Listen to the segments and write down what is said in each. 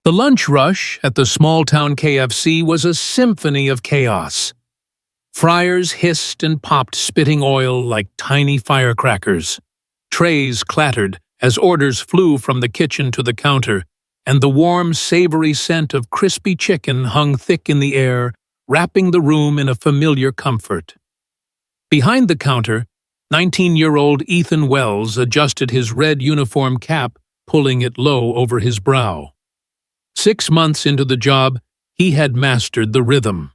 The lunch rush at the small-town KFC was a symphony of chaos. Fryers hissed and popped spitting oil like tiny firecrackers. Trays clattered as orders flew from the kitchen to the counter, and the warm, savory scent of crispy chicken hung thick in the air, wrapping the room in a familiar comfort. Behind the counter, 19-year-old Ethan Wells adjusted his red uniform cap, pulling it low over his brow. 6 months into the job, he had mastered the rhythm.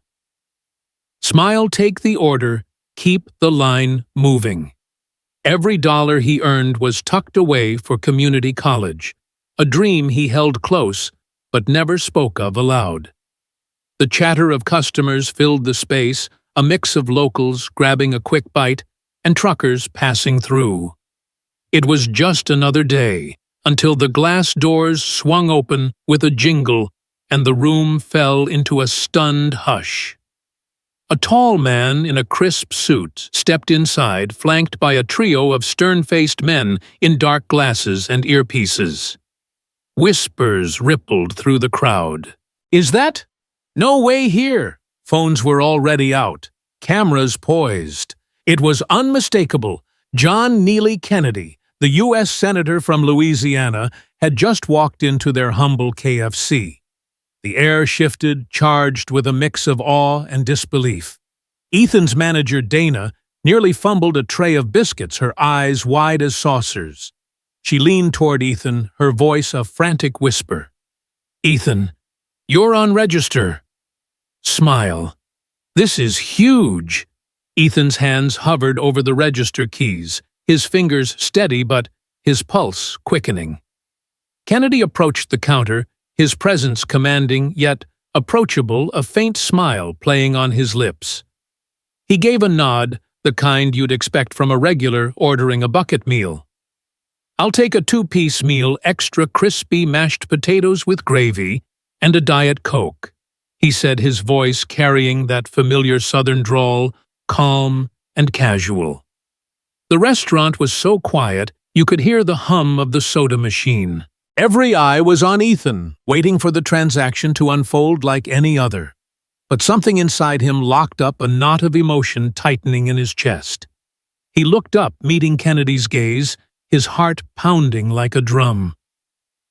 Smile, take the order, keep the line moving. Every dollar he earned was tucked away for community college, a dream he held close but never spoke of aloud. The chatter of customers filled the space, a mix of locals grabbing a quick bite and truckers passing through. It was just another day, until the glass doors swung open with a jingle and the room fell into a stunned hush. A tall man in a crisp suit stepped inside, flanked by a trio of stern-faced men in dark glasses and earpieces. Whispers rippled through the crowd. "Is that? No way here!" Phones were already out, cameras poised. It was unmistakable. John Neely Kennedy, the U.S. Senator from Louisiana, had just walked into their humble KFC. The air shifted, charged with a mix of awe and disbelief. Ethan's manager, Dana, nearly fumbled a tray of biscuits, her eyes wide as saucers. She leaned toward Ethan, her voice a frantic whisper. "Ethan, you're on register." Smile. "This is huge." Ethan's hands hovered over the register keys, his fingers steady but his pulse quickening. Kennedy approached the counter, his presence commanding yet approachable, a faint smile playing on his lips. He gave a nod, the kind you'd expect from a regular ordering a bucket meal. "I'll take a 2-piece meal, extra crispy mashed potatoes with gravy, and a Diet Coke," he said, his voice carrying that familiar southern drawl, calm and casual. The restaurant was so quiet you could hear the hum of the soda machine. Every eye was on Ethan, waiting for the transaction to unfold like any other. But something inside him locked up a knot of emotion tightening in his chest. He looked up, meeting Kennedy's gaze, his heart pounding like a drum.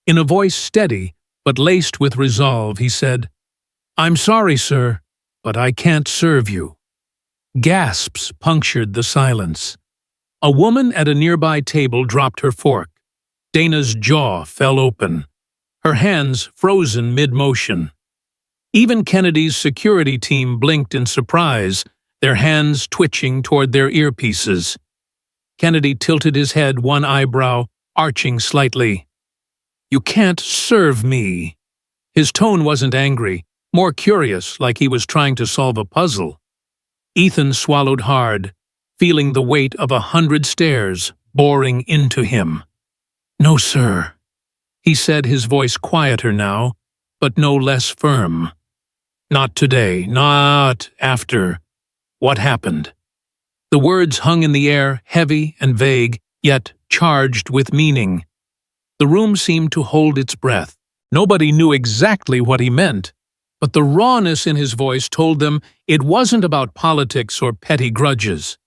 In a voice steady but laced with resolve, he said, "I'm sorry, sir, but I can't serve you." Gasps punctured the silence. A woman at a nearby table dropped her fork. Dana's jaw fell open, her hands frozen mid-motion. Even Kennedy's security team blinked in surprise, their hands twitching toward their earpieces. Kennedy tilted his head, one eyebrow arching slightly. "You can't serve me." His tone wasn't angry, more curious, like he was trying to solve a puzzle. Ethan swallowed hard, feeling the weight of 100 stares boring into him. "No, sir," he said, his voice quieter now, but no less firm. "Not today, not after. What happened?" The words hung in the air, heavy and vague, yet charged with meaning. The room seemed to hold its breath. Nobody knew exactly what he meant, but the rawness in his voice told them it wasn't about politics or petty grudges.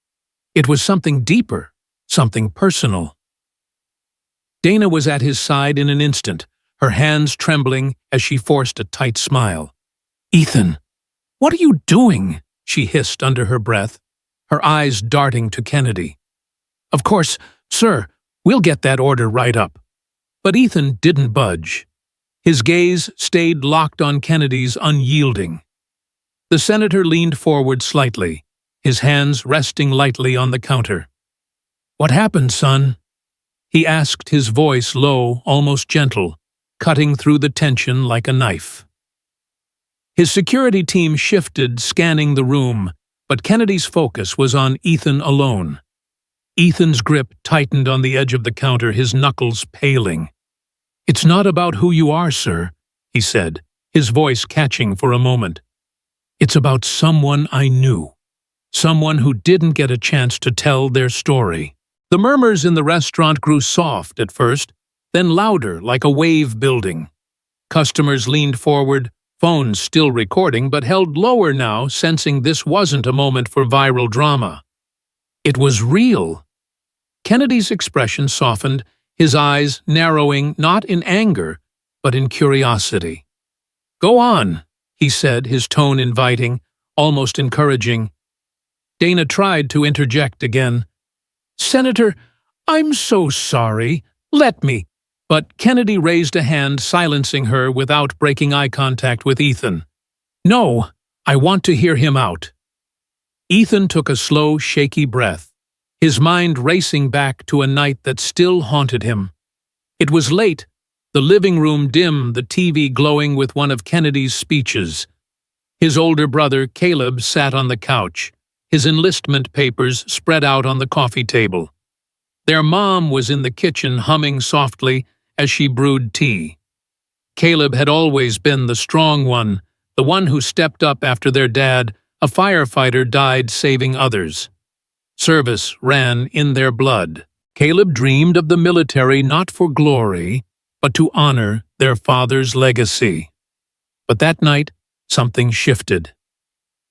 It was something deeper, something personal. Dana was at his side in an instant, her hands trembling as she forced a tight smile. "Ethan, what are you doing?" she hissed under her breath, her eyes darting to Kennedy. "Of course, sir, we'll get that order right up." But Ethan didn't budge. His gaze stayed locked on Kennedy's, unyielding. The senator leaned forward slightly, his hands resting lightly on the counter. "What happened, son?" he asked, his voice low, almost gentle, cutting through the tension like a knife. His security team shifted, scanning the room, but Kennedy's focus was on Ethan alone. Ethan's grip tightened on the edge of the counter, his knuckles paling. "It's not about who you are, sir," he said, his voice catching for a moment. "It's about someone I knew. Someone who didn't get a chance to tell their story." The murmurs in the restaurant grew soft at first, then louder like a wave building. Customers leaned forward, phones still recording but held lower now, sensing this wasn't a moment for viral drama. It was real. Kennedy's expression softened, his eyes narrowing not in anger, but in curiosity. "Go on," he said, his tone inviting, almost encouraging. Dana tried to interject again. "Senator, I'm so sorry. Let me." But Kennedy raised a hand, silencing her without breaking eye contact with Ethan. "No, I want to hear him out." Ethan took a slow, shaky breath, his mind racing back to a night that still haunted him. It was late, the living room dim, the TV glowing with one of Kennedy's speeches. His older brother, Caleb, sat on the couch, his enlistment papers spread out on the coffee table. Their mom was in the kitchen humming softly as she brewed tea. Caleb had always been the strong one, the one who stepped up after their dad, a firefighter, died saving others. Service ran in their blood. Caleb dreamed of the military not for glory, but to honor their father's legacy. But that night, something shifted.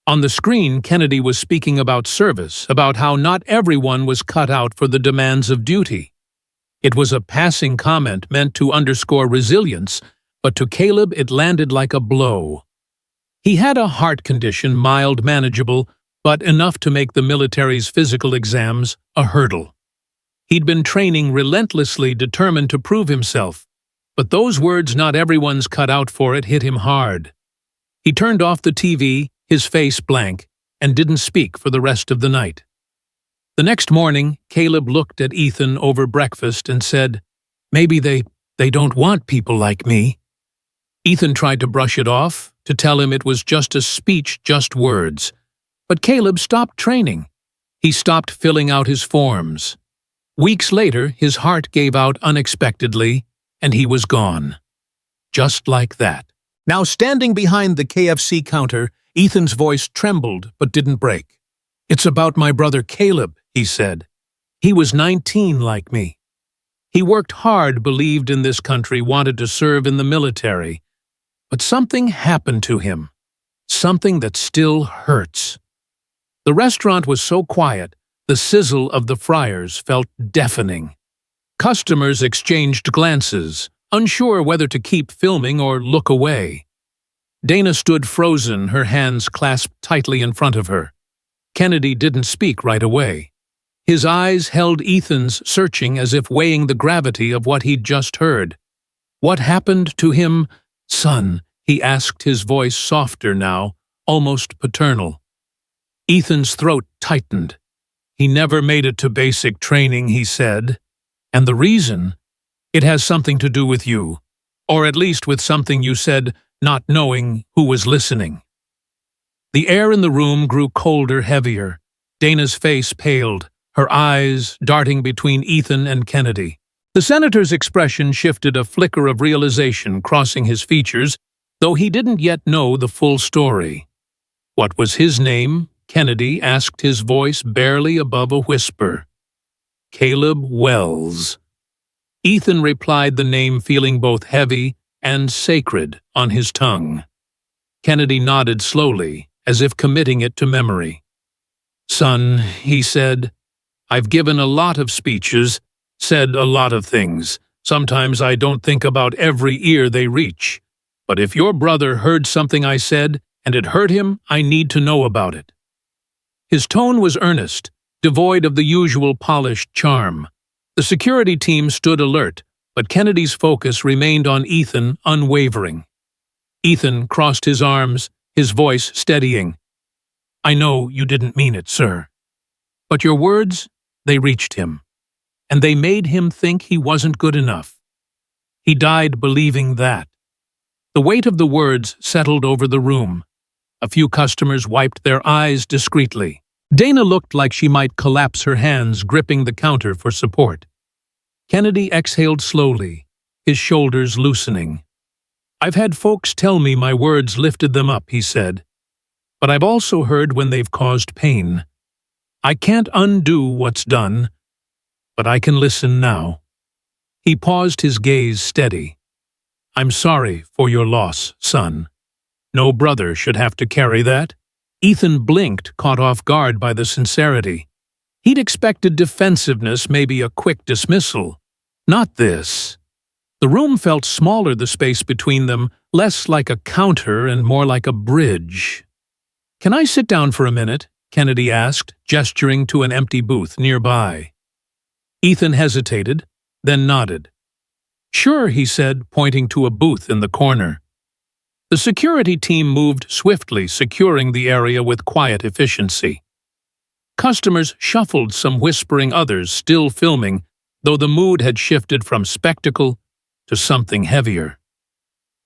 On the screen, Kennedy was speaking about service, about how not everyone was cut out for the demands of duty. It was a passing comment meant to underscore resilience, but to Caleb it landed like a blow. He had a heart condition, mild, manageable, but enough to make the military's physical exams a hurdle. He'd been training relentlessly, determined to prove himself, but those words, "not everyone's cut out for it," hit him hard. He turned off the TV, his face blank, and didn't speak for the rest of the night. The next morning, Caleb looked at Ethan over breakfast and said, "Maybe they don't want people like me." Ethan tried to brush it off, to tell him it was just a speech, just words. But Caleb stopped training. He stopped filling out his forms. Weeks later, his heart gave out unexpectedly, and he was gone. Just like that. Now standing behind the KFC counter, Ethan's voice trembled but didn't break. "It's about my brother Caleb," he said. "He was 19 like me. He worked hard, believed in this country, wanted to serve in the military. But something happened to him. Something that still hurts." The restaurant was so quiet, the sizzle of the fryers felt deafening. Customers exchanged glances, unsure whether to keep filming or look away. Dana stood frozen, her hands clasped tightly in front of her. Kennedy didn't speak right away. His eyes held Ethan's, searching as if weighing the gravity of what he'd just heard. "What happened to him, son?" he asked, his voice softer now, almost paternal. Ethan's throat tightened. "He never made it to basic training," he said. "And the reason? It has something to do with you. Or at least with something you said, not knowing who was listening." The air in the room grew colder, heavier. Dana's face paled, her eyes darting between Ethan and Kennedy. The senator's expression shifted, a flicker of realization crossing his features, though he didn't yet know the full story. "What was his name?" Kennedy asked, his voice barely above a whisper. "Caleb Wells." Ethan replied the name, feeling both heavy and sacred on his tongue. Kennedy nodded slowly, as if committing it to memory. "Son," he said, "I've given a lot of speeches, said a lot of things. Sometimes I don't think about every ear they reach. But if your brother heard something I said, and it hurt him, I need to know about it." His tone was earnest, devoid of the usual polished charm. The security team stood alert, but Kennedy's focus remained on Ethan, unwavering. Ethan crossed his arms, his voice steadying. "I know you didn't mean it, sir. But your words, they reached him. And they made him think he wasn't good enough. He died believing that." The weight of the words settled over the room. A few customers wiped their eyes discreetly. Dana looked like she might collapse, her hands gripping the counter for support. Kennedy exhaled slowly, his shoulders loosening. "I've had folks tell me my words lifted them up," he said. "But I've also heard when they've caused pain. I can't undo what's done, but I can listen now." He paused, his gaze steady. I'm sorry for your loss, son. No brother should have to carry that. Ethan blinked, caught off guard by the sincerity. He'd expected defensiveness, maybe a quick dismissal. Not this. The room felt smaller, the space between them, less like a counter and more like a bridge. "Can I sit down for a minute?" Kennedy asked, gesturing to an empty booth nearby. Ethan hesitated, then nodded. "Sure," he said, pointing to a booth in the corner. The security team moved swiftly, securing the area with quiet efficiency. Customers shuffled, some whispering, others still filming, though the mood had shifted from spectacle to something heavier.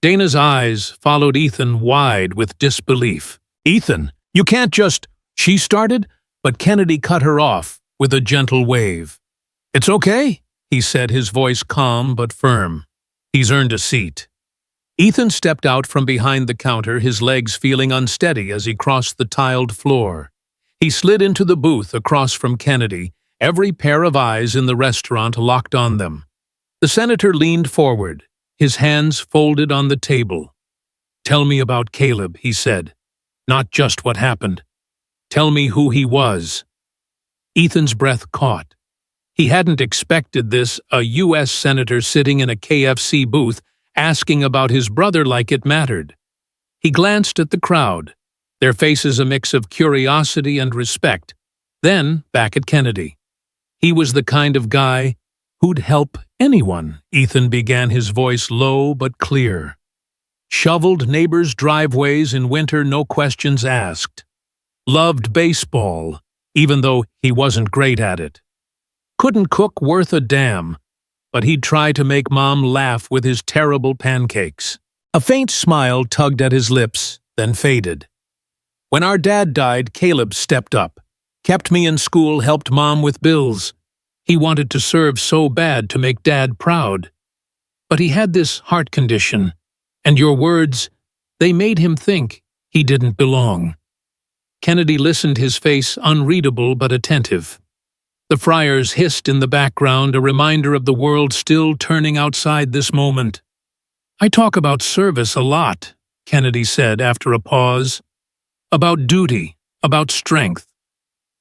Dana's eyes followed Ethan wide with disbelief. "Ethan, you can't just—" she started, but Kennedy cut her off with a gentle wave. "It's okay," he said, his voice calm but firm. "He's earned a seat." Ethan stepped out from behind the counter, his legs feeling unsteady as he crossed the tiled floor. He slid into the booth across from Kennedy, every pair of eyes in the restaurant locked on them. The senator leaned forward, his hands folded on the table. "Tell me about Caleb," he said. "Not just what happened. Tell me who he was." Ethan's breath caught. He hadn't expected this, a U.S. senator sitting in a KFC booth asking about his brother like it mattered. He glanced at the crowd, their faces a mix of curiosity and respect, then back at Kennedy. He was the kind of guy who'd help anyone. Ethan began, his voice low but clear. Shoveled neighbors' driveways in winter, no questions asked. Loved baseball, even though he wasn't great at it. Couldn't cook worth a damn, but he'd try to make Mom laugh with his terrible pancakes. A faint smile tugged at his lips, then faded. When our dad died, Caleb stepped up, kept me in school, helped Mom with bills. He wanted to serve so bad to make Dad proud. But he had this heart condition, and your words, they made him think he didn't belong. Kennedy listened, his face unreadable but attentive. The friars hissed in the background, a reminder of the world still turning outside this moment. "I talk about service a lot," Kennedy said after a pause. "About duty, about strength.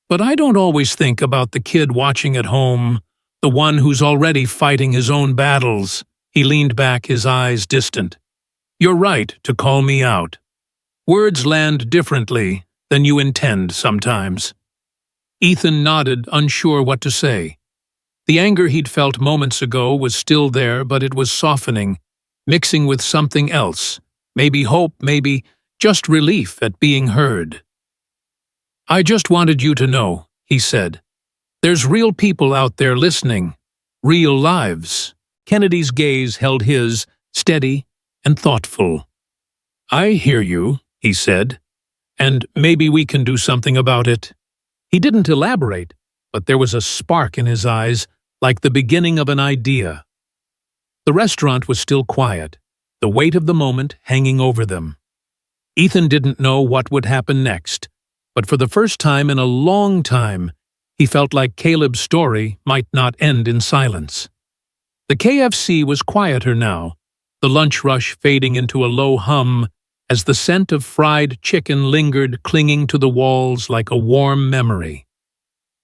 But I don't always think about the kid watching at home, the one who's already fighting his own battles." He leaned back, his eyes distant. "You're right to call me out. Words land differently than you intend sometimes." Ethan nodded, unsure what to say. The anger he'd felt moments ago was still there, but it was softening, mixing with something else, maybe hope, maybe just relief at being heard. "I just wanted you to know," he said. "There's real people out there listening. Real lives." Kennedy's gaze held his, steady and thoughtful. "I hear you," he said, "and maybe we can do something about it." He didn't elaborate, but there was a spark in his eyes, like the beginning of an idea. The restaurant was still quiet, the weight of the moment hanging over them. Ethan didn't know what would happen next, but for the first time in a long time, he felt like Caleb's story might not end in silence. The KFC was quieter now, the lunch rush fading into a low hum as the scent of fried chicken lingered, clinging to the walls like a warm memory.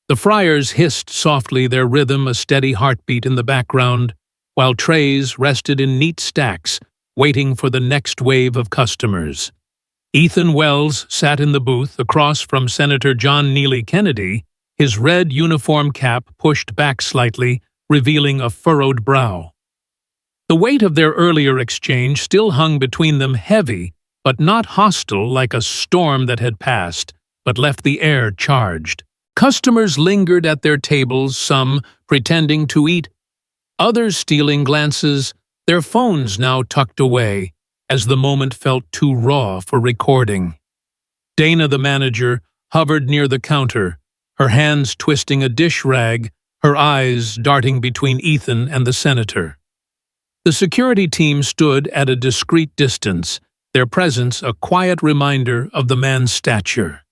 The friars hissed softly, their rhythm a steady heartbeat in the background, while trays rested in neat stacks, waiting for the next wave of customers. Ethan Wells sat in the booth across from Senator John Neely Kennedy, his red uniform cap pushed back slightly, revealing a furrowed brow. The weight of their earlier exchange still hung between them, heavy, but not hostile like a storm that had passed, but left the air charged. Customers lingered at their tables, some pretending to eat, others stealing glances, their phones now tucked away, as the moment felt too raw for recording. Dana, the manager, hovered near the counter, her hands twisting a dish rag, her eyes darting between Ethan and the senator. The security team stood at a discreet distance, their presence a quiet reminder of the man's stature.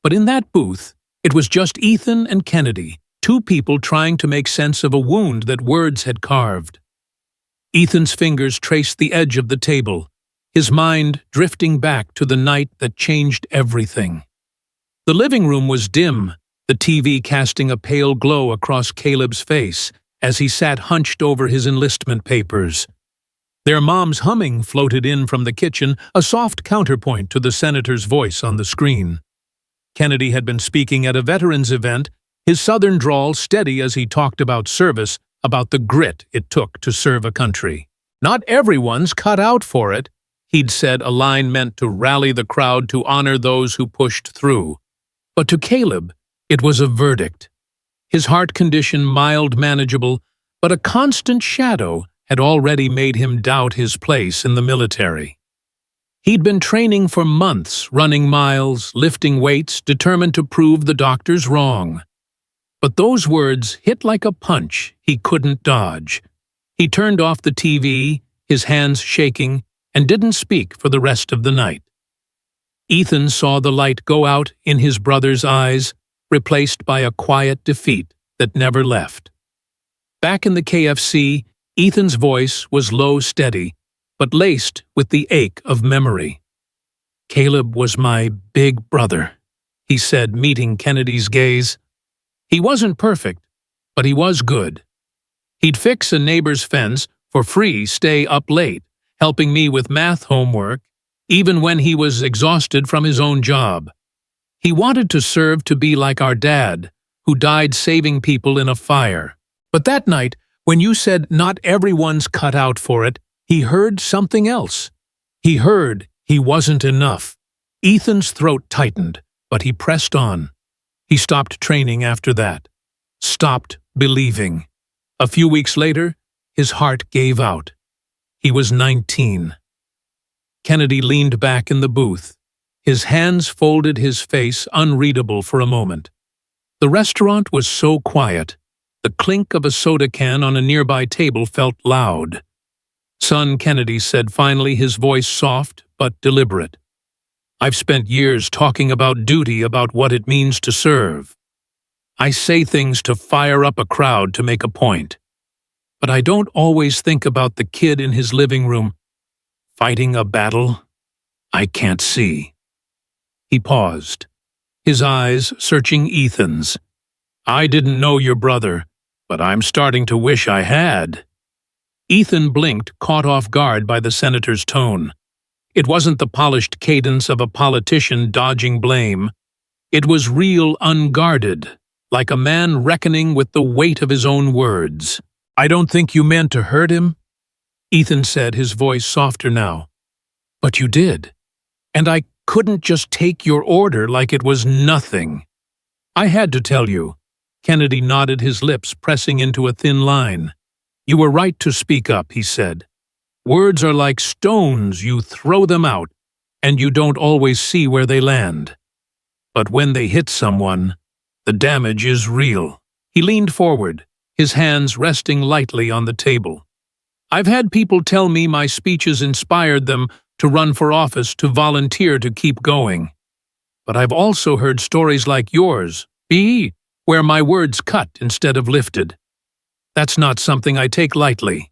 But in that booth, it was just Ethan and Kennedy, two people trying to make sense of a wound that words had carved. Ethan's fingers traced the edge of the table, his mind drifting back to the night that changed everything. The living room was dim, the TV casting a pale glow across Caleb's face as he sat hunched over his enlistment papers. Their mom's humming floated in from the kitchen, a soft counterpoint to the senator's voice on the screen. Kennedy had been speaking at a veterans event, his southern drawl steady as he talked about service, about the grit it took to serve a country. "Not everyone's cut out for it," he'd said, a line meant to rally the crowd to honor those who pushed through. But to Caleb, it was a verdict. His heart condition mild, manageable, but a constant shadow had already made him doubt his place in the military. He'd been training for months, running miles, lifting weights, determined to prove the doctors wrong. But those words hit like a punch he couldn't dodge. He turned off the TV, his hands shaking, and didn't speak for the rest of the night. Ethan saw the light go out in his brother's eyes, replaced by a quiet defeat that never left. Back in the KFC, Ethan's voice was low, steady, but laced with the ache of memory. "Caleb was my big brother," he said, meeting Kennedy's gaze. "He wasn't perfect, but he was good. He'd fix a neighbor's fence for free, stay up late, helping me with math homework, even when he was exhausted from his own job. He wanted to serve, to be like our dad, who died saving people in a fire. But that night, when you said not everyone's cut out for it, he heard something else. He heard he wasn't enough." Ethan's throat tightened, but he pressed on. He stopped training after that. Stopped believing. A few weeks later, his heart gave out. He was 19. Kennedy leaned back in the booth. His hands folded, his face unreadable for a moment. The restaurant was so quiet. The clink of a soda can on a nearby table felt loud. "Son," Kennedy said finally, his voice soft but deliberate. "I've spent years talking about duty, about what it means to serve. I say things to fire up a crowd, to make a point. But I don't always think about the kid in his living room, fighting a battle I can't see." He paused, his eyes searching Ethan's. "I didn't know your brother, but I'm starting to wish I had." Ethan blinked, caught off guard by the senator's tone. It wasn't the polished cadence of a politician dodging blame. It was real, unguarded, like a man reckoning with the weight of his own words. "I don't think you meant to hurt him," Ethan said, his voice softer now. "But you did. And I couldn't just take your order like it was nothing. I had to tell you." Kennedy nodded, his lips pressing into a thin line. "You were right to speak up," he said. "Words are like stones, you throw them out, and you don't always see where they land. But when they hit someone, the damage is real." He leaned forward, his hands resting lightly on the table. "I've had people tell me my speeches inspired them to run for office, to volunteer, to keep going. But I've also heard stories like yours, where my words cut instead of lifted. That's not something I take lightly."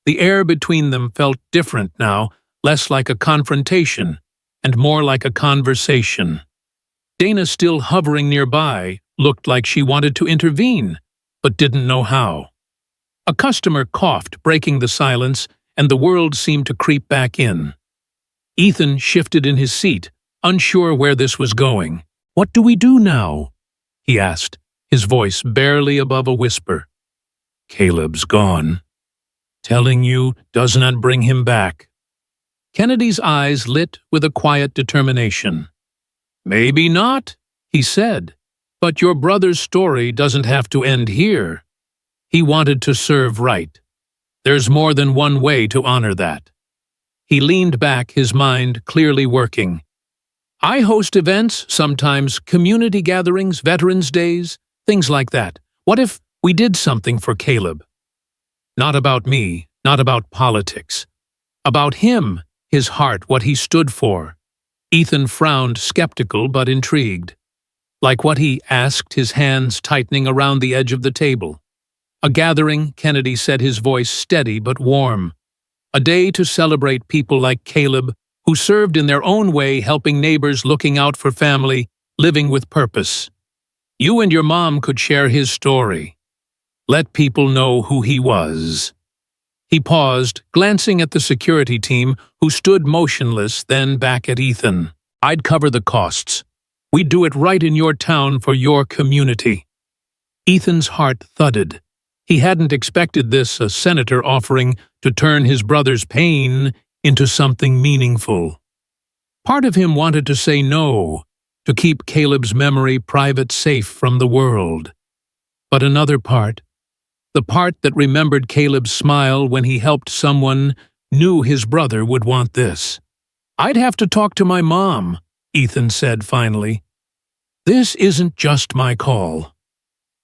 The air between them felt different now, less like a confrontation and more like a conversation. Dana, still hovering nearby, looked like she wanted to intervene, but didn't know how. A customer coughed, breaking the silence, and the world seemed to creep back in. Ethan shifted in his seat, unsure where this was going. "What do we do now?" he asked, his voice barely above a whisper. "Caleb's gone. Telling you does not bring him back." Kennedy's eyes lit with a quiet determination. "Maybe not," he said, "but your brother's story doesn't have to end here. He wanted to serve right. There's more than one way to honor that." He leaned back, his mind clearly working. "I host events, sometimes community gatherings, Veterans Days, things like that. What if we did something for Caleb? Not about me, not about politics. About him, his heart, what he stood for." Ethan frowned, skeptical but intrigued. "Like what?" he asked, his hands tightening around the edge of the table. A gathering, Kennedy said, his voice steady but warm. A day to celebrate people like Caleb, who served in their own way, helping neighbors, looking out for family, living with purpose. You and your mom could share his story. Let people know who he was. He paused, glancing at the security team, who stood motionless, then back at Ethan. I'd cover the costs. We'd do it right in your town for your community. Ethan's heart thudded. He hadn't expected this, a senator offering to turn his brother's pain into something meaningful. Part of him wanted to say no, to keep Caleb's memory private, safe from the world. But another part, the part that remembered Caleb's smile when he helped someone, knew his brother would want this. I'd have to talk to my mom, Ethan said finally. This isn't just my call.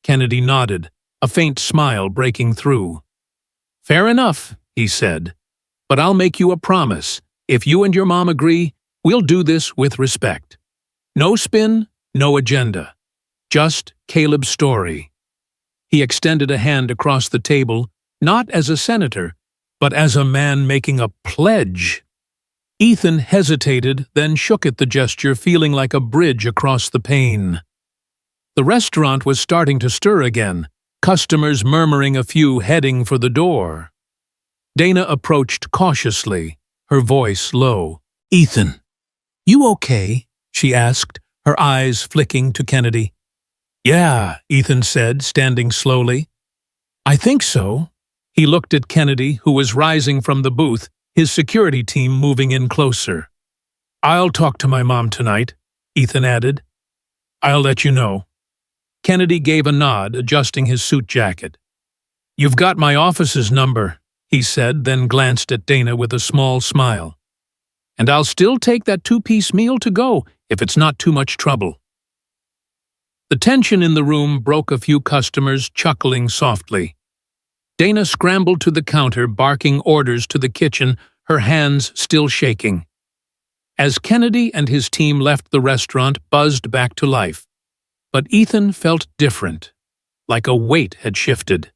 Kennedy nodded, a faint smile breaking through. Fair enough, he said, but I'll make you a promise. If you and your mom agree, we'll do this with respect. No spin, no agenda. Just Caleb's story. He extended a hand across the table, not as a senator, but as a man making a pledge. Ethan hesitated, then shook at the gesture, feeling like a bridge across the pain. The restaurant was starting to stir again, customers murmuring, a few heading for the door. Dana approached cautiously, her voice low. Ethan, you okay? She asked, her eyes flicking to Kennedy. Yeah, Ethan said, standing slowly. I think so. He looked at Kennedy, who was rising from the booth, his security team moving in closer. I'll talk to my mom tonight, Ethan added. I'll let you know. Kennedy gave a nod, adjusting his suit jacket. You've got my office's number, he said, then glanced at Dana with a small smile. And I'll still take that 2-piece meal to go if it's not too much trouble. The tension in the room broke, a few customers chuckling softly. Dana scrambled to the counter, barking orders to the kitchen, her hands still shaking. As Kennedy and his team left, the restaurant buzzed back to life. But Ethan felt different, like a weight had shifted.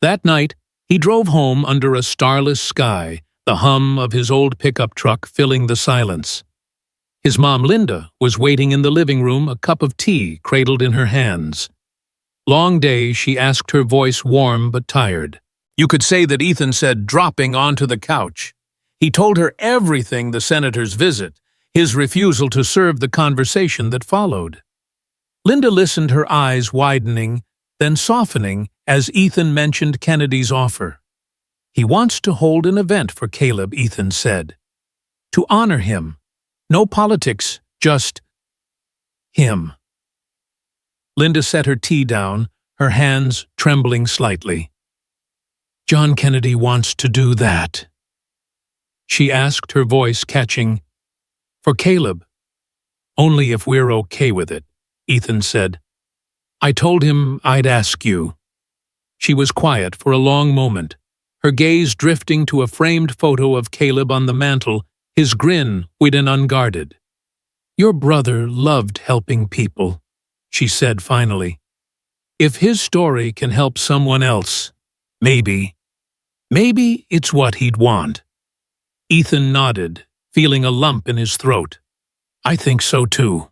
That night, he drove home under a starless sky, the hum of his old pickup truck filling the silence. His mom, Linda, was waiting in the living room, a cup of tea cradled in her hands. Long day, she asked, her voice warm but tired. You could say that Ethan said, dropping onto the couch. He told her everything: the senator's visit, his refusal to serve, the conversation that followed. Linda listened, her eyes widening, then softening as Ethan mentioned Kennedy's offer. He wants to hold an event for Caleb, Ethan said. To honor him. No politics, just him. Linda set her tea down, her hands trembling slightly. John Kennedy wants to do that, she asked, her voice catching. For Caleb. Only if we're okay with it, Ethan said. I told him I'd ask you. She was quiet for a long moment, her gaze drifting to a framed photo of Caleb on the mantel, his grin wide and unguarded. Your brother loved helping people, she said finally. If his story can help someone else, maybe it's what he'd want. Ethan nodded, feeling a lump in his throat. I think so too.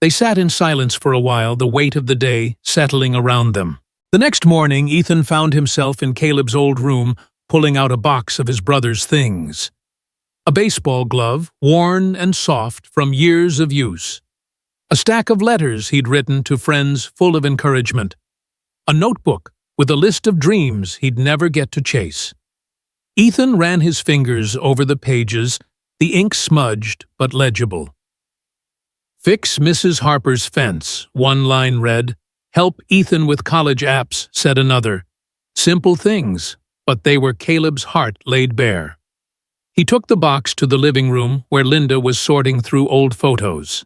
They sat in silence for a while, the weight of the day settling around them. The next morning, Ethan found himself in Caleb's old room, pulling out a box of his brother's things. A baseball glove, worn and soft from years of use. A stack of letters he'd written to friends full of encouragement. A notebook with a list of dreams he'd never get to chase. Ethan ran his fingers over the pages, the ink smudged but legible. Fix Mrs. Harper's fence, one line read. Help Ethan with college apps, said another. Simple things, but they were Caleb's heart laid bare. He took the box to the living room where Linda was sorting through old photos.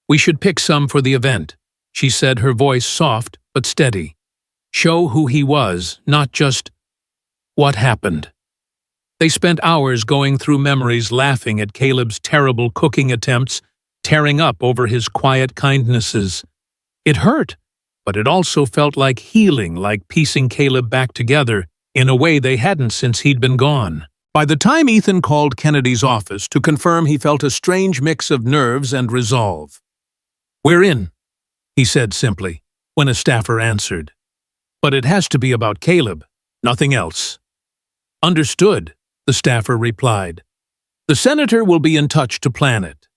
We should pick some for the event, she said, her voice soft but steady. Show who he was, not just what happened. They spent hours going through memories, laughing at Caleb's terrible cooking attempts, tearing up over his quiet kindnesses. It hurt, but it also felt like healing, like piecing Caleb back together in a way they hadn't since he'd been gone. By the time Ethan called Kennedy's office to confirm, he felt a strange mix of nerves and resolve. "We're in," he said simply, when a staffer answered. "But it has to be about Caleb, nothing else." "Understood," the staffer replied. "The senator will be in touch to plan it."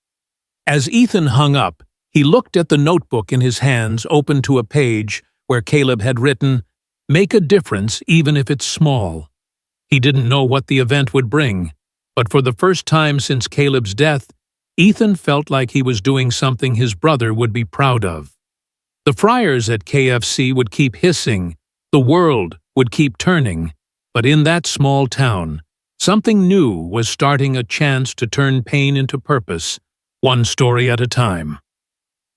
As Ethan hung up, he looked at the notebook in his hands, open to a page where Caleb had written, "Make a difference even if it's small." He didn't know what the event would bring, but for the first time since Caleb's death, Ethan felt like he was doing something his brother would be proud of. The fryers at KFC would keep hissing, the world would keep turning, but in that small town, something new was starting, a chance to turn pain into purpose, one story at a time.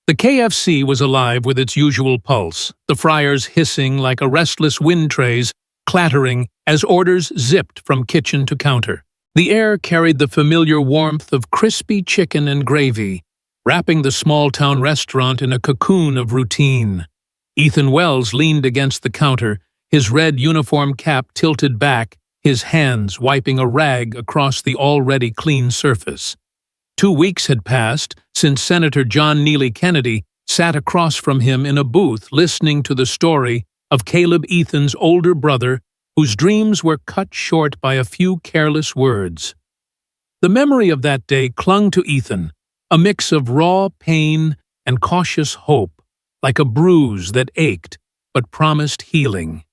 The KFC was alive with its usual pulse, the fryers hissing like a restless wind, trays clattering as orders zipped from kitchen to counter. The air carried the familiar warmth of crispy chicken and gravy, wrapping the small-town restaurant in a cocoon of routine. Ethan Wells leaned against the counter, his red uniform cap tilted back, his hands wiping a rag across the already clean surface. 2 weeks had passed since Senator John Neely Kennedy sat across from him in a booth listening to the story of Caleb, Ethan's older brother, whose dreams were cut short by a few careless words. The memory of that day clung to Ethan, a mix of raw pain and cautious hope, like a bruise that ached but promised healing.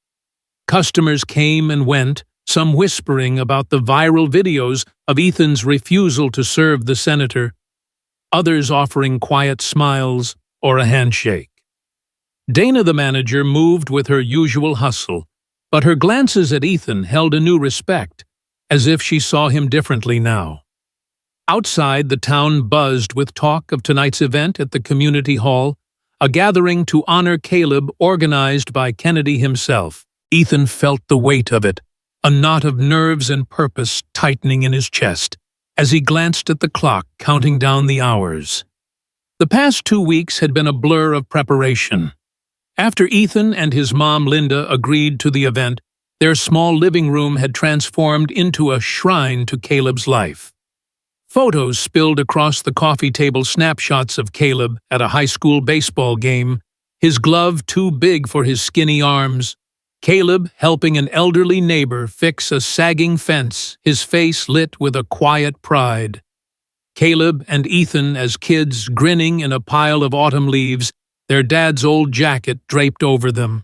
Customers came and went, some whispering about the viral videos of Ethan's refusal to serve the senator, others offering quiet smiles or a handshake. Dana, the manager, moved with her usual hustle, but her glances at Ethan held a new respect, as if she saw him differently now. Outside, the town buzzed with talk of tonight's event at the community hall, a gathering to honor Caleb organized by Kennedy himself. Ethan felt the weight of it, a knot of nerves and purpose tightening in his chest, as he glanced at the clock, counting down the hours. The past 2 weeks had been a blur of preparation. After Ethan and his mom Linda agreed to the event, their small living room had transformed into a shrine to Caleb's life. Photos spilled across the coffee table, snapshots of Caleb at a high school baseball game, his glove too big for his skinny arms, Caleb helping an elderly neighbor fix a sagging fence, his face lit with a quiet pride. Caleb and Ethan as kids grinning in a pile of autumn leaves, their dad's old jacket draped over them.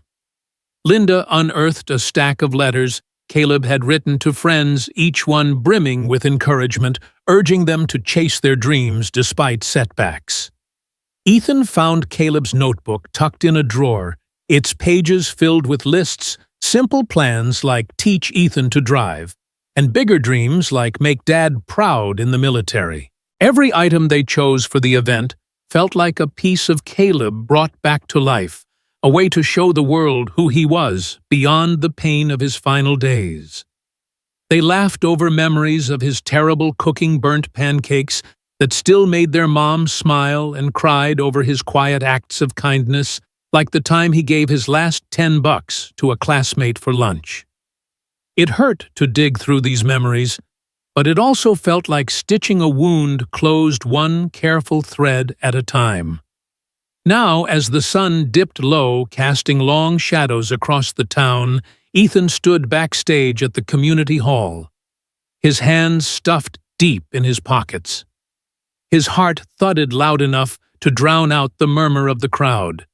Linda unearthed a stack of letters Caleb had written to friends, each one brimming with encouragement, urging them to chase their dreams despite setbacks. Ethan found Caleb's notebook tucked in a drawer, its pages filled with lists, simple plans like teach Ethan to drive, and bigger dreams like make Dad proud in the military. Every item they chose for the event felt like a piece of Caleb brought back to life, a way to show the world who he was beyond the pain of his final days. They laughed over memories of his terrible cooking burnt pancakes that still made their mom smile, and cried over his quiet acts of kindness, like the time he gave his last $10 to a classmate for lunch. It hurt to dig through these memories, but it also felt like stitching a wound closed one careful thread at a time. Now, as the sun dipped low, casting long shadows across the town, Ethan stood backstage at the community hall, his hands stuffed deep in his pockets. His heart thudded loud enough to drown out the murmur of the crowd.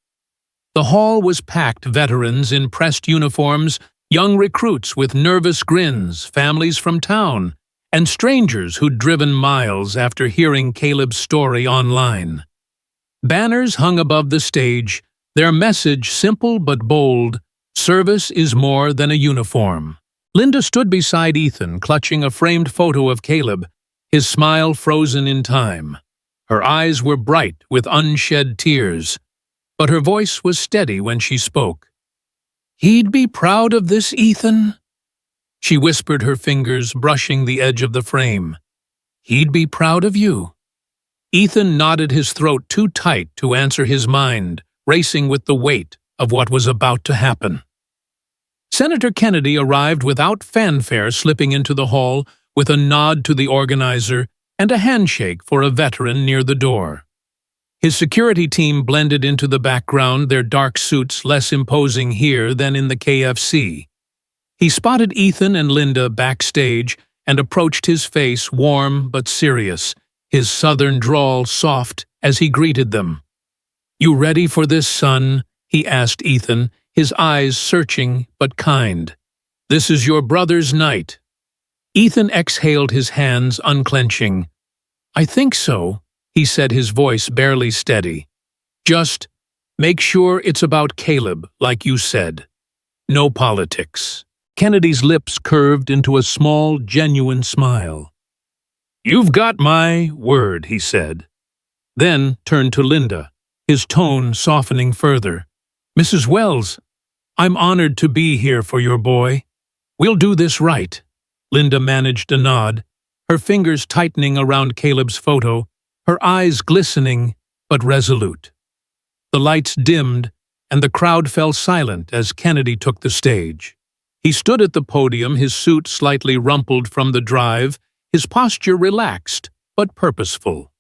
The hall was packed, veterans in pressed uniforms, young recruits with nervous grins, families from town, and strangers who'd driven miles after hearing Caleb's story online. Banners hung above the stage, their message simple but bold: service is more than a uniform. Linda stood beside Ethan, clutching a framed photo of Caleb, his smile frozen in time. Her eyes were bright with unshed tears, but her voice was steady when she spoke. "He'd be proud of this, Ethan," she whispered, her fingers brushing the edge of the frame. "He'd be proud of you." Ethan nodded, his throat too tight to answer, his mind racing with the weight of what was about to happen. Senator Kennedy arrived without fanfare, slipping into the hall with a nod to the organizer and a handshake for a veteran near the door. His security team blended into the background, their dark suits less imposing here than in the KFC. He spotted Ethan and Linda backstage and approached, his face warm but serious, his southern drawl soft as he greeted them. "You ready for this, son?" he asked Ethan, his eyes searching but kind. "This is your brother's night." Ethan exhaled, his hands unclenching. "I think so," he said, his voice barely steady. "Just make sure it's about Caleb, like you said. No politics." Kennedy's lips curved into a small, genuine smile. "You've got my word," he said. Then turned to Linda, his tone softening further. "Mrs. Wells, I'm honored to be here for your boy. We'll do this right." Linda managed a nod, her fingers tightening around Caleb's photo, her eyes glistening but resolute. The lights dimmed, and the crowd fell silent as Kennedy took the stage. He stood at the podium, his suit slightly rumpled from the drive, his posture relaxed but purposeful.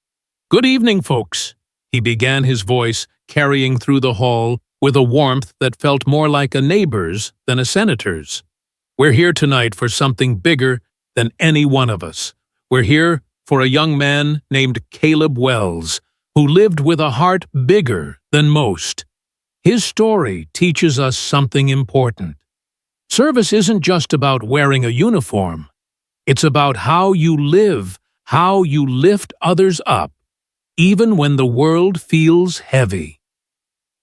"Good evening, folks," he began, his voice carrying through the hall with a warmth that felt more like a neighbor's than a senator's. "We're here tonight for something bigger than any one of us. We're here for a young man named Caleb Wells, who lived with a heart bigger than most. His story teaches us something important. Service isn't just about wearing a uniform. It's about how you live, how you lift others up, even when the world feels heavy."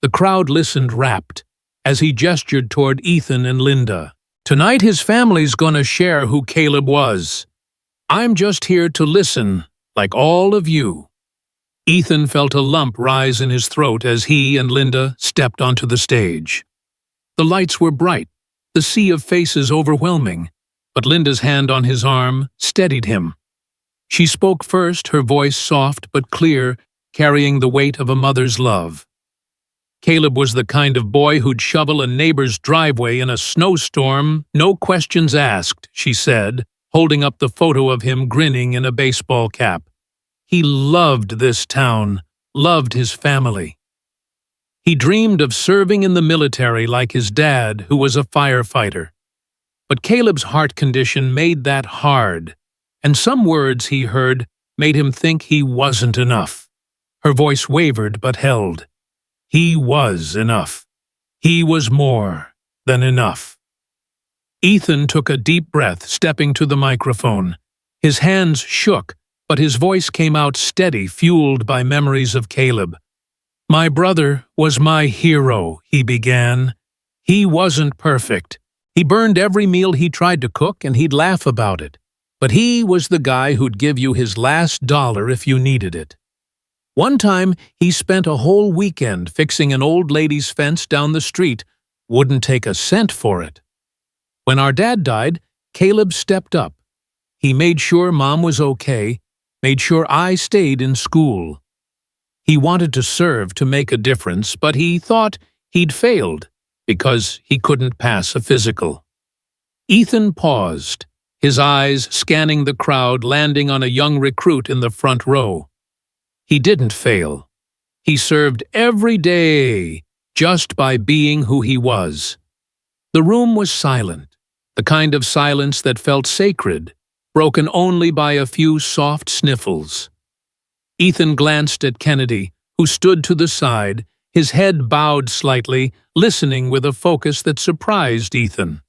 The crowd listened rapt as he gestured toward Ethan and Linda. "Tonight his family's gonna share who Caleb was. I'm just here to listen, like all of you." Ethan felt a lump rise in his throat as he and Linda stepped onto the stage. The lights were bright, the sea of faces overwhelming, but Linda's hand on his arm steadied him. She spoke first, her voice soft but clear, carrying the weight of a mother's love. "Caleb was the kind of boy who'd shovel a neighbor's driveway in a snowstorm, no questions asked," she said, holding up the photo of him grinning in a baseball cap. "He loved this town, loved his family. He dreamed of serving in the military like his dad, who was a firefighter. But Caleb's heart condition made that hard, and some words he heard made him think he wasn't enough." Her voice wavered but held. He was enough. He was more than enough. Ethan took a deep breath, stepping to the microphone. His hands shook, but his voice came out steady, fueled by memories of Caleb. "My brother was my hero," he began. "He wasn't perfect. He burned every meal he tried to cook, and he'd laugh about it. But he was the guy who'd give you his last dollar if you needed it. One time, he spent a whole weekend fixing an old lady's fence down the street, wouldn't take a cent for it. When our dad died, Caleb stepped up. He made sure Mom was okay, made sure I stayed in school. He wanted to serve, to make a difference, but he thought he'd failed because he couldn't pass a physical." Ethan paused, his eyes scanning the crowd, landing on a young recruit in the front row. He didn't fail. He served every day just by being who he was. The room was silent, the kind of silence that felt sacred, broken only by a few soft sniffles. Ethan glanced at Kennedy, who stood to the side, his head bowed slightly, listening with a focus that surprised Ethan.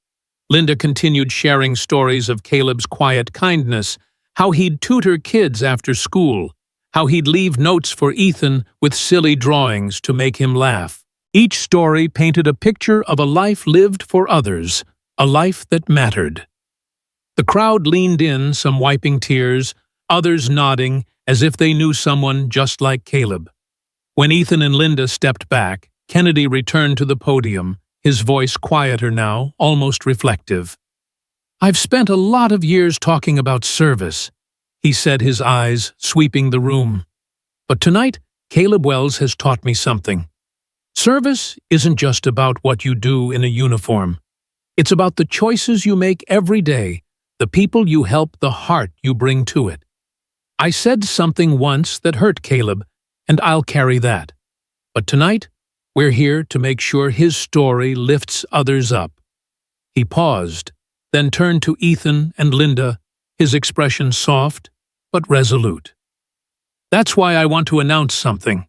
Linda continued sharing stories of Caleb's quiet kindness, how he'd tutor kids after school, how he'd leave notes for Ethan with silly drawings to make him laugh. Each story painted a picture of a life lived for others, a life that mattered. The crowd leaned in, some wiping tears, others nodding as if they knew someone just like Caleb. When Ethan and Linda stepped back, Kennedy returned to the podium, his voice quieter now, almost reflective. "I've spent a lot of years talking about service," he said, his eyes sweeping the room. "But tonight, Caleb Wells has taught me something. Service isn't just about what you do in a uniform. It's about the choices you make every day, the people you help, the heart you bring to it. I said something once that hurt Caleb, and I'll carry that. But tonight, we're here to make sure his story lifts others up. He paused, then turned to Ethan and Linda, his expression soft but resolute. That's why I want to announce something.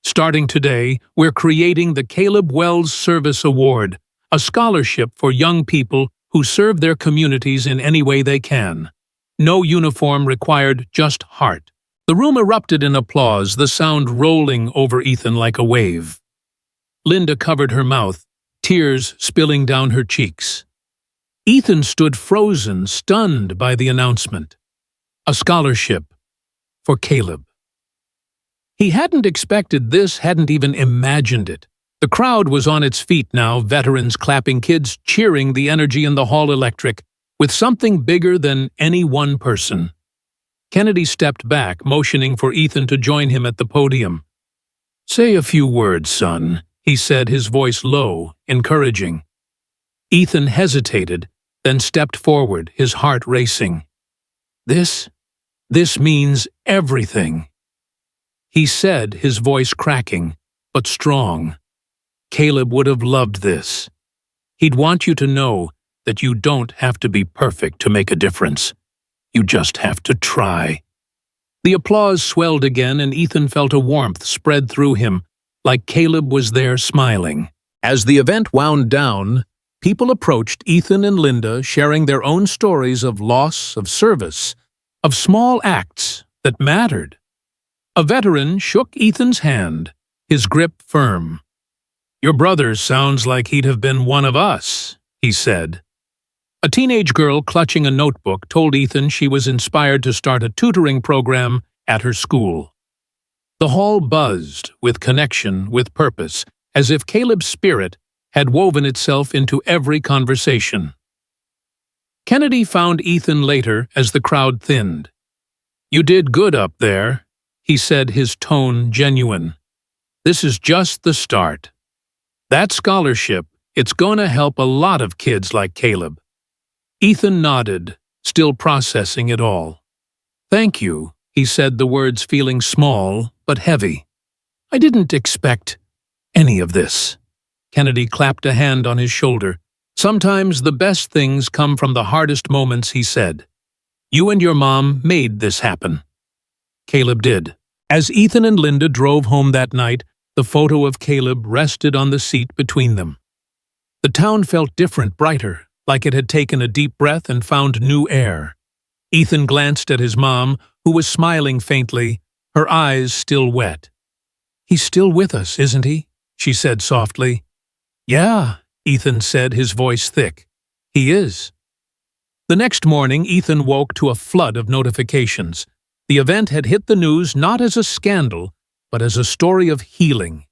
Starting today, we're creating the Caleb Wells Service Award, a scholarship for young people who serve their communities in any way they can. No uniform required, just heart. The room erupted in applause, the sound rolling over Ethan like a wave. Linda covered her mouth, tears spilling down her cheeks. Ethan stood frozen, stunned by the announcement. A scholarship for Caleb. He hadn't expected this, hadn't even imagined it. The crowd was on its feet now, veterans clapping, kids cheering, the energy in the hall electric, with something bigger than any one person. Kennedy stepped back, motioning for Ethan to join him at the podium. "Say a few words, son," he said, his voice low, encouraging. Ethan hesitated, then stepped forward, his heart racing. This means everything," he said, his voice cracking, but strong. "Caleb would have loved this. He'd want you to know that you don't have to be perfect to make a difference. You just have to try." The applause swelled again, and Ethan felt a warmth spread through him, like Caleb was there smiling. As the event wound down, people approached Ethan and Linda, sharing their own stories of loss, of service, of small acts that mattered. A veteran shook Ethan's hand, his grip firm. "Your brother sounds like he'd have been one of us," he said. A teenage girl clutching a notebook told Ethan she was inspired to start a tutoring program at her school. The hall buzzed with connection, with purpose, as if Caleb's spirit had woven itself into every conversation. Kennedy found Ethan later as the crowd thinned. "You did good up there," he said, his tone genuine. "This is just the start. That scholarship, it's gonna help a lot of kids like Caleb." Ethan nodded, still processing it all. "Thank you," he said, the words feeling small but heavy. "I didn't expect any of this." Kennedy clapped a hand on his shoulder. "Sometimes the best things come from the hardest moments," he said. "You and your mom made this happen." Caleb did. As Ethan and Linda drove home that night, the photo of Caleb rested on the seat between them. The town felt different, brighter, like it had taken a deep breath and found new air. Ethan glanced at his mom, who was smiling faintly, her eyes still wet. "He's still with us, isn't he?" she said softly. "Yeah," Ethan said, his voice thick. "He is." The next morning, Ethan woke to a flood of notifications. The event had hit the news not as a scandal, but as a story of healing.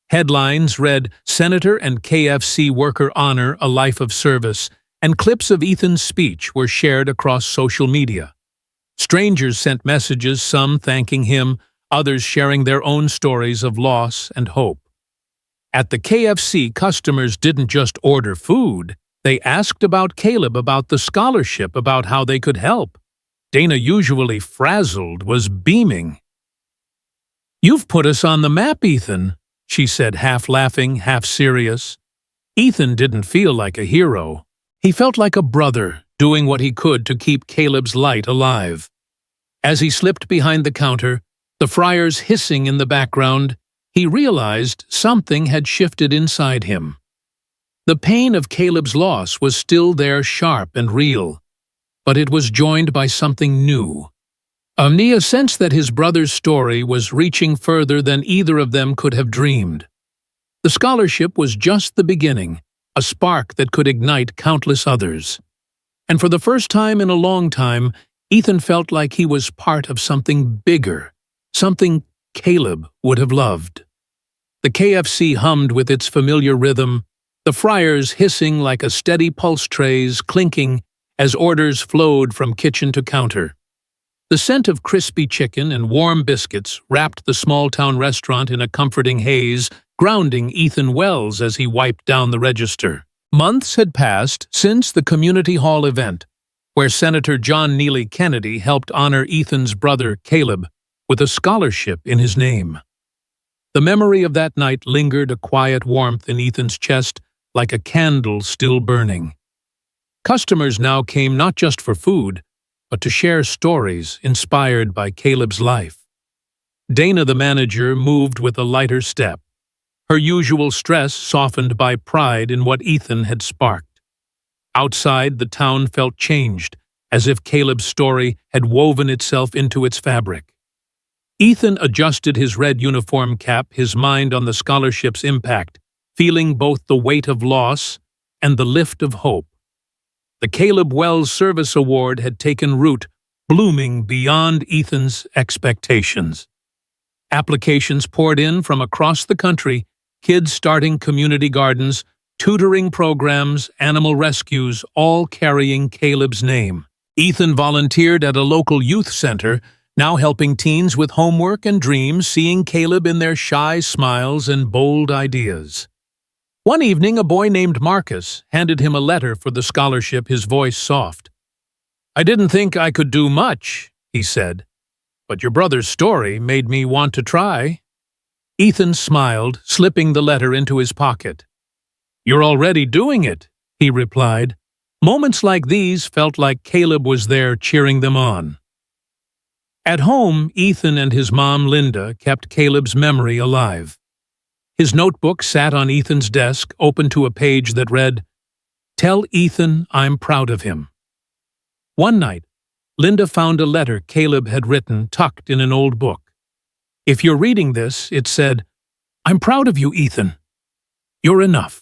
Headlines read, "Senator and KFC worker honor a life of service," and clips of Ethan's speech were shared across social media. Strangers sent messages, some thanking him, others sharing their own stories of loss and hope. At the KFC, customers didn't just order food, they asked about Caleb, about the scholarship, about how they could help. Dana, usually frazzled, was beaming. "You've put us on the map, Ethan," she said, half laughing, half serious. Ethan didn't feel like a hero. He felt like a brother, doing what he could to keep Caleb's light alive. As he slipped behind the counter, the fryers hissing in the background, he realized something had shifted inside him. The pain of Caleb's loss was still there, sharp and real, but it was joined by something new. A sense that his brother's story was reaching further than either of them could have dreamed. The scholarship was just the beginning, a spark that could ignite countless others. And for the first time in a long time, Ethan felt like he was part of something bigger, something Caleb would have loved. The KFC hummed with its familiar rhythm, the fryers hissing like a steady pulse, trays clinking as orders flowed from kitchen to counter. The scent of crispy chicken and warm biscuits wrapped the small-town restaurant in a comforting haze, grounding Ethan Wells as he wiped down the register. Months had passed since the community hall event, where Senator John Neely Kennedy helped honor Ethan's brother, Caleb, with a scholarship in his name. The memory of that night lingered, a quiet warmth in Ethan's chest, like a candle still burning. Customers now came not just for food, but to share stories inspired by Caleb's life. Dana, the manager, moved with a lighter step, her usual stress softened by pride in what Ethan had sparked. Outside, the town felt changed, as if Caleb's story had woven itself into its fabric. Ethan adjusted his red uniform cap, his mind on the scholarship's impact, feeling both the weight of loss and the lift of hope. The Caleb Wells Service Award had taken root, blooming beyond Ethan's expectations. Applications poured in from across the country, kids starting community gardens, tutoring programs, animal rescues, all carrying Caleb's name. Ethan volunteered at a local youth center, now helping teens with homework and dreams, seeing Caleb in their shy smiles and bold ideas. One evening, a boy named Marcus handed him a letter for the scholarship, his voice soft. "I didn't think I could do much," he said, "but your brother's story made me want to try." Ethan smiled, slipping the letter into his pocket. "You're already doing it," he replied. Moments like these felt like Caleb was there cheering them on. At home, Ethan and his mom, Linda, kept Caleb's memory alive. His notebook sat on Ethan's desk, open to a page that read, "Tell Ethan I'm proud of him." One night, Linda found a letter Caleb had written tucked in an old book. "If you're reading this," it said, "I'm proud of you, Ethan. You're enough."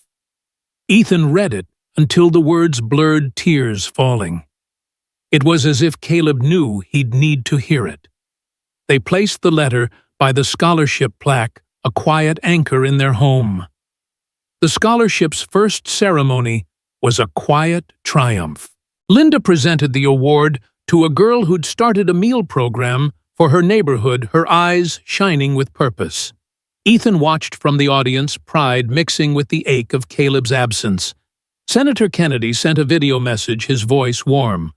Ethan read it until the words blurred, tears falling. It was as if Caleb knew he'd need to hear it. They placed the letter by the scholarship plaque, a quiet anchor in their home. The scholarship's first ceremony was a quiet triumph. Linda presented the award to a girl who'd started a meal program for her neighborhood, her eyes shining with purpose. Ethan watched from the audience, pride mixing with the ache of Caleb's absence. Senator Kennedy sent a video message, his voice warm.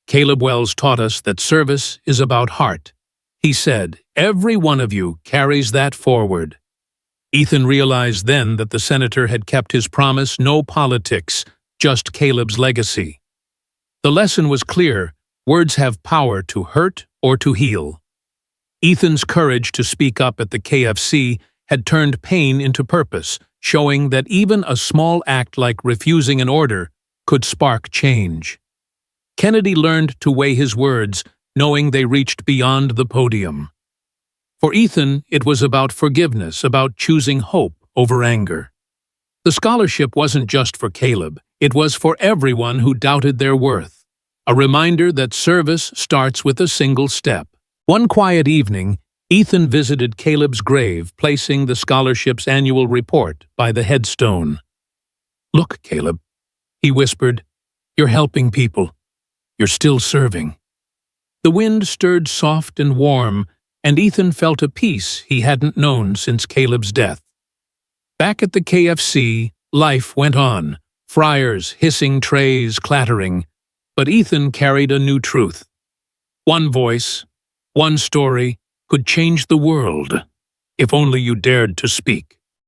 "Caleb Wells taught us that service is about heart," he said. "Every one of you carries that forward." Ethan realized then that the senator had kept his promise, no politics, just Caleb's legacy. The lesson was clear: words have power to hurt or to heal. Ethan's courage to speak up at the KFC had turned pain into purpose, showing that even a small act like refusing an order could spark change. Kennedy learned to weigh his words, knowing they reached beyond the podium. For Ethan, it was about forgiveness, about choosing hope over anger. The scholarship wasn't just for Caleb, it was for everyone who doubted their worth. A reminder that service starts with a single step. One quiet evening, Ethan visited Caleb's grave, placing the scholarship's annual report by the headstone. "Look, Caleb," he whispered, "you're helping people. You're still serving." The wind stirred soft and warm, and Ethan felt a peace he hadn't known since Caleb's death. Back at the KFC, life went on, fryers hissing, trays clattering, but Ethan carried a new truth. One voice, one story, could change the world, if only you dared to speak.